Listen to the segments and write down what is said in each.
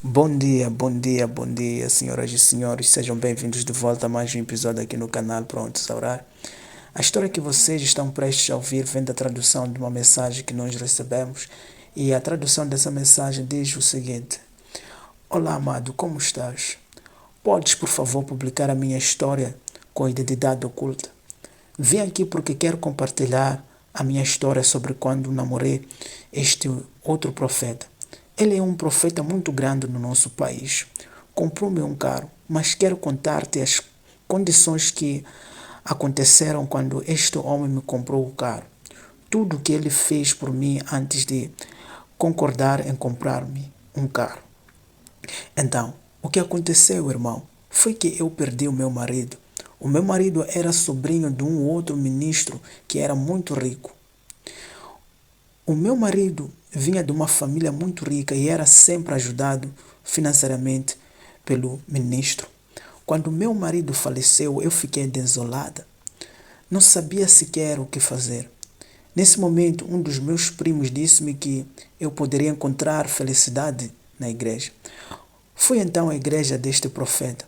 Bom dia, bom dia, senhoras e senhores. Sejam bem-vindos de volta a mais um episódio aqui no canal Pronto Saurar. A história que vocês estão prestes a ouvir vem da tradução de uma mensagem que nós recebemos e a tradução dessa mensagem diz o seguinte: Olá, amado, como estás? Podes, por favor, publicar a minha história com identidade oculta? Vim aqui porque quero compartilhar a minha história sobre quando namorei este outro profeta. Ele é um profeta muito grande no nosso país. Comprou-me um carro, mas quero contar-te as condições que aconteceram quando este homem me comprou o carro. Tudo o que ele fez por mim antes de concordar em comprar-me um carro. Então, o que aconteceu, irmão, foi que eu perdi o meu marido. O meu marido era sobrinho de um outro ministro que era muito rico. O meu marido vinha de uma família muito rica e era sempre ajudado financeiramente pelo ministro. Quando meu marido faleceu, eu fiquei desolada. Não sabia sequer o que fazer. Nesse momento, um dos meus primos disse-me que eu poderia encontrar felicidade na igreja. Fui então à igreja deste profeta.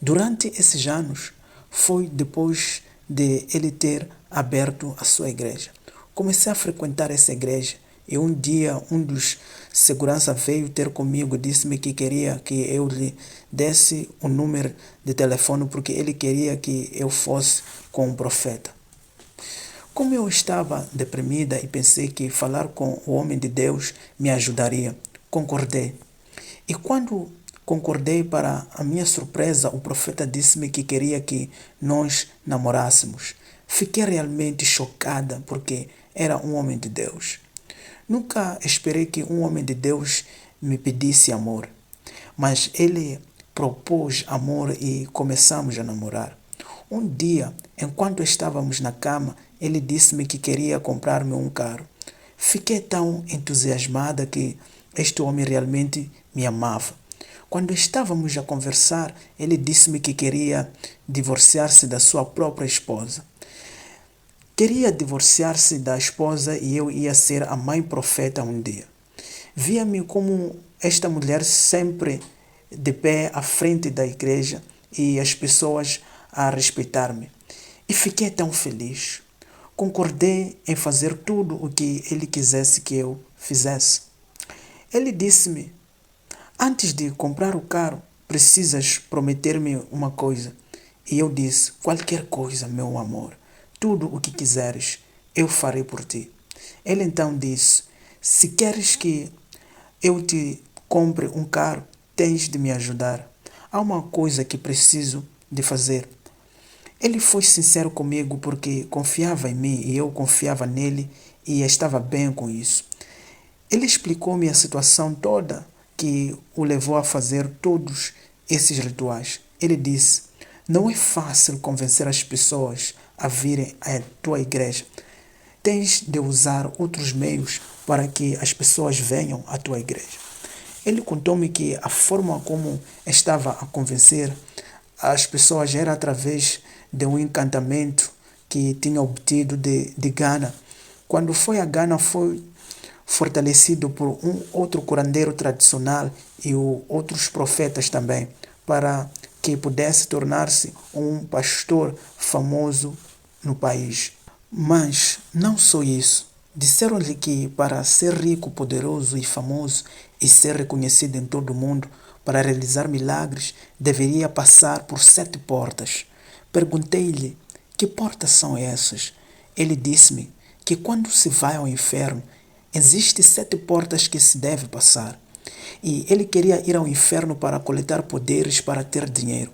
Durante esses anos, foi depois de ele ter aberto a sua igreja. Comecei a frequentar essa igreja e um dia um dos segurança veio ter comigo e disse-me que queria que eu lhe desse o número de telefone porque ele queria que eu fosse com o profeta. Como eu estava deprimida e pensei que falar com o homem de Deus me ajudaria, concordei. E quando concordei, para a minha surpresa, o profeta disse-me que queria que nós namorássemos. Fiquei realmente chocada porque era um homem de Deus. Nunca esperei que um homem de Deus me pedisse amor, mas ele propôs amor e começamos a namorar. Um dia, enquanto estávamos na cama, ele disse-me que queria comprar-me um carro. Fiquei tão entusiasmada que este homem realmente me amava. Quando estávamos a conversar, ele disse-me que queria divorciar-se da sua própria esposa. Queria divorciar-se da esposa e eu ia ser a mãe profeta um dia. Via-me como esta mulher sempre de pé à frente da igreja e as pessoas a respeitar-me. E fiquei tão feliz. Concordei em fazer tudo o que ele quisesse que eu fizesse. Ele disse-me: Antes de comprar o carro, precisas prometer-me uma coisa. E eu disse: Qualquer coisa, meu amor. Tudo o que quiseres, eu farei por ti. Ele então disse: Se queres que eu te compre um carro, tens de me ajudar. Há uma coisa que preciso de fazer. Ele foi sincero comigo porque confiava em mim e eu confiava nele e estava bem com isso. Ele explicou-me a situação toda que o levou a fazer todos esses rituais. Ele disse: Não é fácil convencer as pessoas a virem à tua igreja. Tens de usar outros meios para que as pessoas venham à tua igreja. Ele contou-me que a forma como estava a convencer as pessoas era através de um encantamento que tinha obtido de Ghana. Quando foi a Ghana, foi fortalecido por um outro curandeiro tradicional e outros profetas também, para que pudesse tornar-se um pastor famoso no país. Mas não só isso. Disseram-lhe que para ser rico, poderoso e famoso e ser reconhecido em todo o mundo, para realizar milagres, deveria passar por 7 portas. Perguntei-lhe: Que portas são essas? Ele disse-me que quando se vai ao inferno, existem 7 portas que se deve passar. E ele queria ir ao inferno para coletar poderes para ter dinheiro.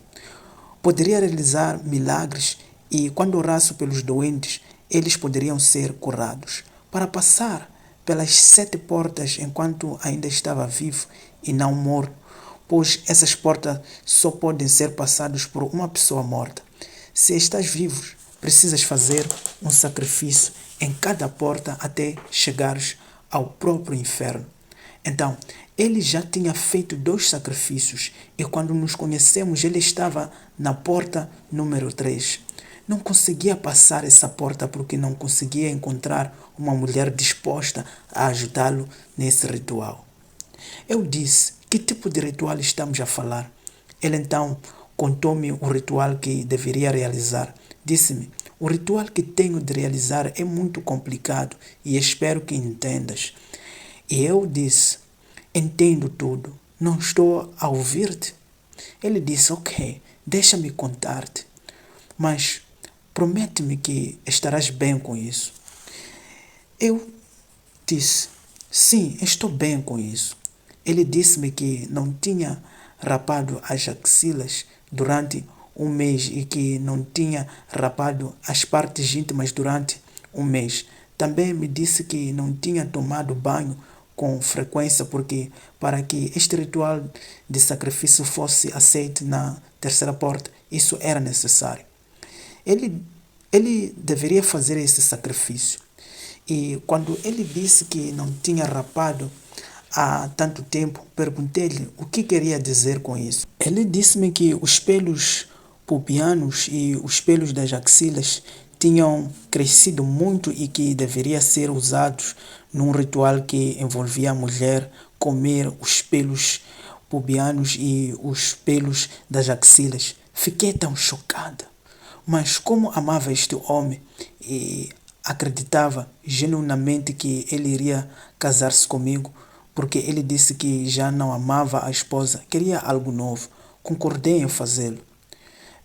Poderia realizar milagres e, quando orasse pelos doentes, eles poderiam ser curados. Para passar pelas 7 portas enquanto ainda estava vivo e não morto, pois essas portas só podem ser passadas por uma pessoa morta. Se estás vivo, precisas fazer um sacrifício em cada porta até chegares ao próprio inferno. Então, ele já tinha feito 2 sacrifícios e quando nos conhecemos ele estava na porta número 3. Não conseguia passar essa porta porque não conseguia encontrar uma mulher disposta a ajudá-lo nesse ritual. Eu disse: que tipo de ritual estamos a falar? Ele então contou-me o ritual que deveria realizar. Disse-me: o ritual que tenho de realizar é muito complicado e espero que entendas. E eu disse: entendo tudo, não estou a ouvir-te. Ele disse: ok, deixa-me contar-te, mas promete-me que estarás bem com isso. Eu disse: sim, estou bem com isso. Ele disse-me que não tinha rapado as axilas durante um mês e que não tinha rapado as partes íntimas durante um mês. Também me disse que não tinha tomado banho com frequência porque para que este ritual de sacrifício fosse aceito na terceira porta, isso era necessário. Ele deveria fazer esse sacrifício. E quando ele disse que não tinha rapado há tanto tempo, perguntei-lhe o que queria dizer com isso. Ele disse-me que os pelos pubianos e os pelos das axilas tinham crescido muito e que deveria ser usados num ritual que envolvia a mulher comer os pelos pubianos e os pelos das axilas. Fiquei tão chocada. Mas como amava este homem e acreditava genuinamente que ele iria casar-se comigo, porque ele disse que já não amava a esposa, queria algo novo, concordei em fazê-lo.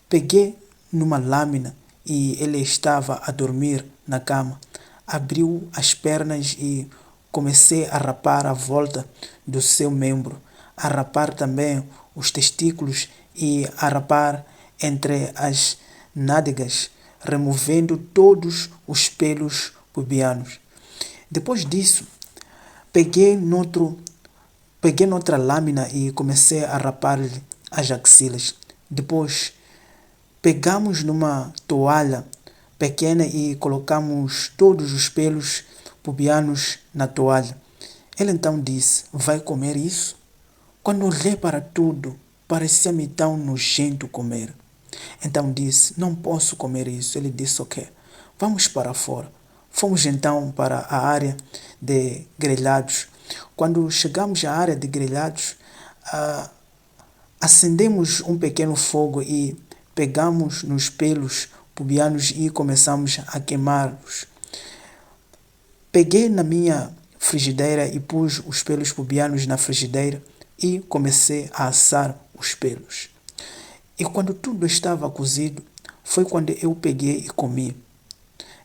Peguei numa lâmina e ele estava a dormir na cama. Abriu as pernas e comecei a rapar a volta do seu membro, a rapar também os testículos e a rapar entre as nádegas, removendo todos os pelos pubianos. Depois disso, peguei noutra lâmina e comecei a rapar-lhe as axilas. Depois, pegamos numa toalha pequena e colocamos todos os pelos pubianos na toalha. Ele então disse: vai comer isso? Quando olhei para tudo, parecia-me tão nojento comer. Então disse: não posso comer isso. Ele disse: ok, vamos para fora. Fomos então para a área de grelhados. Quando chegamos à área de grelhados, acendemos um pequeno fogo e pegamos nos pelos pubianos e começamos a queimá-los. Peguei na minha frigideira e pus os pelos pubianos na frigideira e comecei a assar os pelos. E quando tudo estava cozido, foi quando eu peguei e comi.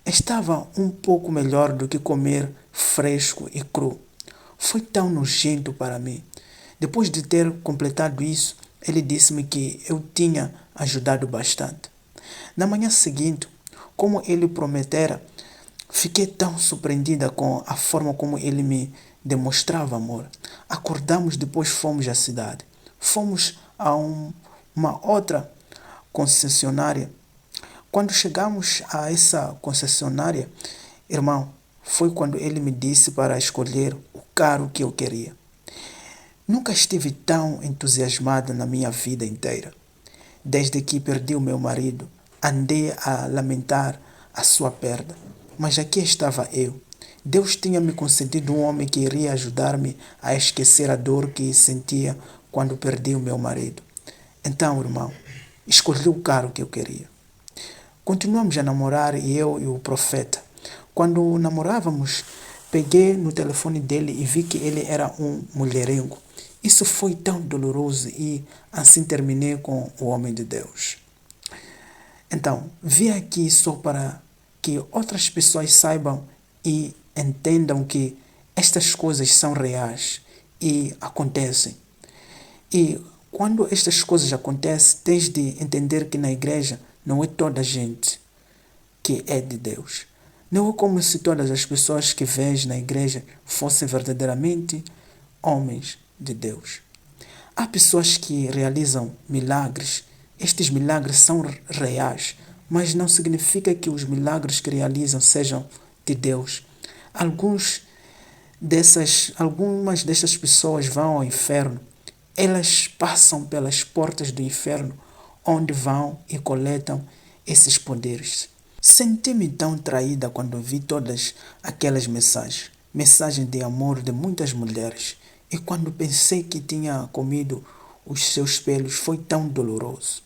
Estava um pouco melhor do que comer fresco e cru. Foi tão nojento para mim. Depois de ter completado isso, ele disse-me que eu tinha ajudado bastante. Na manhã seguinte, como ele prometera, fiquei tão surpreendida com a forma como ele me demonstrava amor. Acordamos, depois fomos à cidade. Fomos a uma outra concessionária. Quando chegamos a essa concessionária, irmão, foi quando ele me disse para escolher o carro que eu queria. Nunca estive tão entusiasmado na minha vida inteira. Desde que perdi o meu marido, andei a lamentar a sua perda. Mas aqui estava eu. Deus tinha me concedido um homem que iria ajudar-me a esquecer a dor que sentia quando perdi o meu marido. Então, irmão, escolhi o carro que eu queria. Continuamos a namorar, eu e o profeta. Quando namorávamos, peguei no telefone dele e vi que ele era um mulherengo. Isso foi tão doloroso e assim terminei com o homem de Deus. Então, vim aqui só para que outras pessoas saibam e entendam que estas coisas são reais e acontecem. E quando estas coisas acontecem, tens de entender que na igreja não é toda a gente que é de Deus. Não é como se todas as pessoas que vês na igreja fossem verdadeiramente homens de Deus. Há pessoas que realizam milagres. Estes milagres são reais, mas não significa que os milagres que realizam sejam de Deus. Algumas dessas pessoas vão ao inferno. Elas passam pelas portas do inferno, onde vão e coletam esses poderes. Senti-me tão traída quando vi todas aquelas mensagens de amor de muitas mulheres. E quando pensei que tinha comido os seus pelos, foi tão doloroso.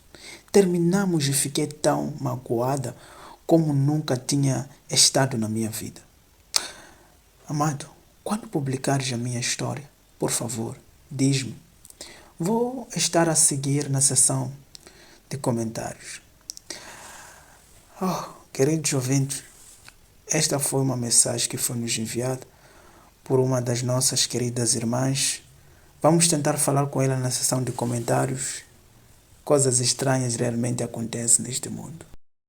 Terminamos e fiquei tão magoada como nunca tinha estado na minha vida. Amado, quando publicares a minha história, por favor, diz-me. Vou estar a seguir na seção de comentários. Queridos ouvintes, esta foi uma mensagem que foi nos enviada por uma das nossas queridas irmãs. Vamos tentar falar com ela na seção de comentários. Coisas estranhas realmente acontecem neste mundo.